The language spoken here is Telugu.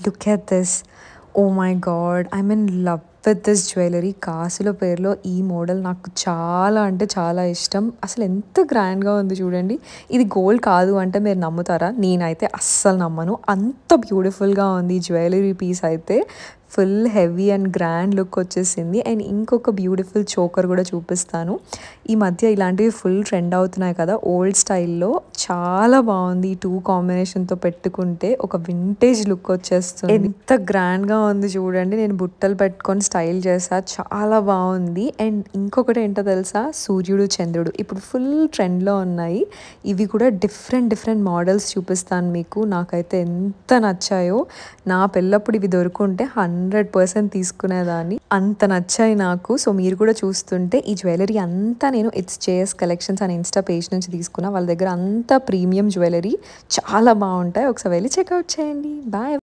Look at this. Oh my God, I'm in love with this jewellery. కాసుల పేరులో ఈ మోడల్ నాకు చాలా అంటే చాలా ఇష్టం. అసలు ఎంత గ్రాండ్గా ఉంది చూడండి. ఇది గోల్డ్ కాదు అంటే మీరు నమ్ముతారా? నేనైతే అస్సలు నమ్మను. అంత బ్యూటిఫుల్గా ఉంది ఈ జ్యువెలరీ పీస్ అయితే. Full heavy and grand look వచ్చేసింది. అండ్ ఇంకొక బ్యూటిఫుల్ చోకర్ కూడా చూపిస్తాను. ఈ మధ్య ఇలాంటివి ఫుల్ ట్రెండ్ అవుతున్నాయి కదా ఓల్డ్ స్టైల్లో. చాలా బాగుంది. ఈ 2 కాంబినేషన్తో పెట్టుకుంటే ఒక వింటేజ్ లుక్ వచ్చేస్తుంది. ఎంత గ్రాండ్గా ఉంది చూడండి. నేను బుట్టలు పెట్టుకొని స్టైల్ చేసా, చాలా బాగుంది. అండ్ ఇంకొకటి ఏంటో తెలుసా, సూర్యుడు చంద్రుడు ఇప్పుడు ఫుల్ ట్రెండ్లో ఉన్నాయి. ఇవి కూడా డిఫరెంట్ మోడల్స్ చూపిస్తాను మీకు. నాకైతే ఎంత నచ్చాయో. నా పెళ్ళప్పుడు ఇవి దొరుకుంటే 100% తీసుకునేదాన్ని. అంత నచ్చాయి నాకు. సో మీరు కూడా చూస్తుంటే ఈ జ్యువెలరీ అంతా నేను ఇట్స్ జేఎస్ కలెక్షన్స్ అనే ఇన్స్టా పేజ్ నుంచి తీసుకున్నా. వాళ్ళ దగ్గర అంతా ప్రీమియం జ్యువెలరీ చాలా బాగుంటాయి. ఒకసారి వెళ్ళి చెక్అవుట్ చేయండి. బాయ్.